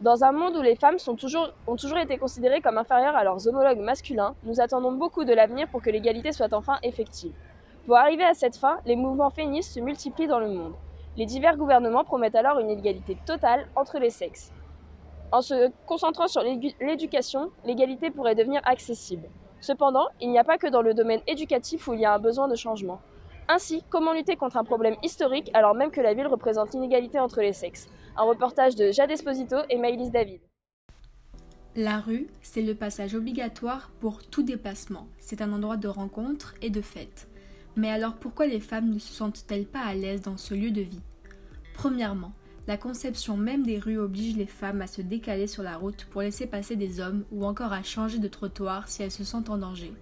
Dans un monde où les femmes ont toujours été considérées comme inférieures à leurs homologues masculins, nous attendons beaucoup de l'avenir pour que l'égalité soit enfin effective. Pour arriver à cette fin, les mouvements féministes se multiplient dans le monde. Les divers gouvernements promettent alors une égalité totale entre les sexes. En se concentrant sur l'éducation, l'égalité pourrait devenir accessible. Cependant, il n'y a pas que dans le domaine éducatif où il y a un besoin de changement. Ainsi, comment lutter contre un problème historique alors même que la ville représente l'inégalité entre les sexes? Un reportage de Jade Esposito et Maëlys David. La rue, c'est le passage obligatoire pour tout déplacement. C'est un endroit de rencontre et de fête. Mais alors pourquoi les femmes ne se sentent-elles pas à l'aise dans ce lieu de vie? Premièrement, la conception même des rues oblige les femmes à se décaler sur la route pour laisser passer des hommes ou encore à changer de trottoir si elles se sentent en danger.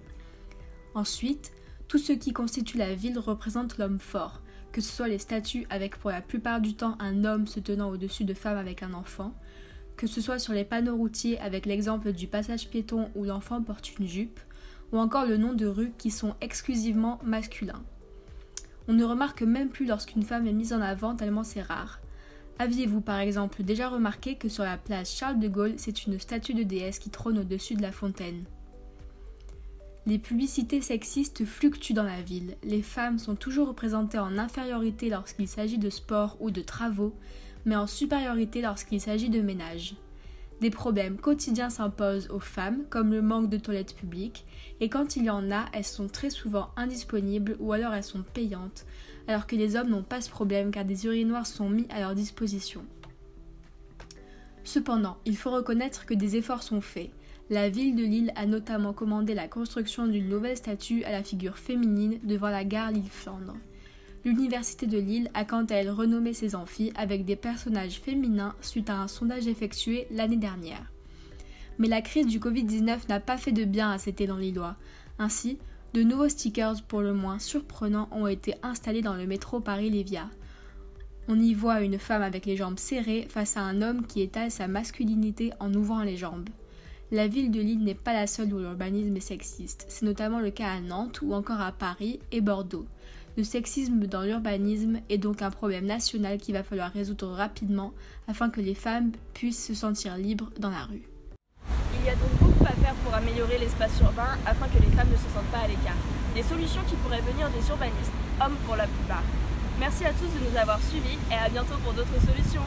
Ensuite, tout ce qui constitue la ville représente l'homme fort, que ce soit les statues avec pour la plupart du temps un homme se tenant au-dessus de femmes avec un enfant, que ce soit sur les panneaux routiers avec l'exemple du passage piéton où l'enfant porte une jupe, ou encore le nom de rues qui sont exclusivement masculins. On ne remarque même plus lorsqu'une femme est mise en avant tellement c'est rare. Aviez-vous par exemple déjà remarqué que sur la place Charles de Gaulle, c'est une statue de déesse qui trône au-dessus de la fontaine? Les publicités sexistes fluctuent dans la ville. Les femmes sont toujours représentées en infériorité lorsqu'il s'agit de sport ou de travaux, mais en supériorité lorsqu'il s'agit de ménage. Des problèmes quotidiens s'imposent aux femmes, comme le manque de toilettes publiques, et quand il y en a, elles sont très souvent indisponibles ou alors elles sont payantes, alors que les hommes n'ont pas ce problème car des urinoirs sont mis à leur disposition. Cependant, il faut reconnaître que des efforts sont faits. La ville de Lille a notamment commandé la construction d'une nouvelle statue à la figure féminine devant la gare Lille-Flandre. L'université de Lille a quant à elle renommé ses amphis avec des personnages féminins suite à un sondage effectué l'année dernière. Mais la crise du Covid-19 n'a pas fait de bien à cet élan lillois. Ainsi, de nouveaux stickers pour le moins surprenants ont été installés dans le métro Paris-Lévia. On y voit une femme avec les jambes serrées face à un homme qui étale sa masculinité en ouvrant les jambes. La ville de Lille n'est pas la seule où l'urbanisme est sexiste. C'est notamment le cas à Nantes ou encore à Paris et Bordeaux. Le sexisme dans l'urbanisme est donc un problème national qu'il va falloir résoudre rapidement afin que les femmes puissent se sentir libres dans la rue. Il y a donc beaucoup à faire pour améliorer l'espace urbain afin que les femmes ne se sentent pas à l'écart. Des solutions qui pourraient venir des urbanistes, hommes pour la plupart. Merci à tous de nous avoir suivis et à bientôt pour d'autres solutions.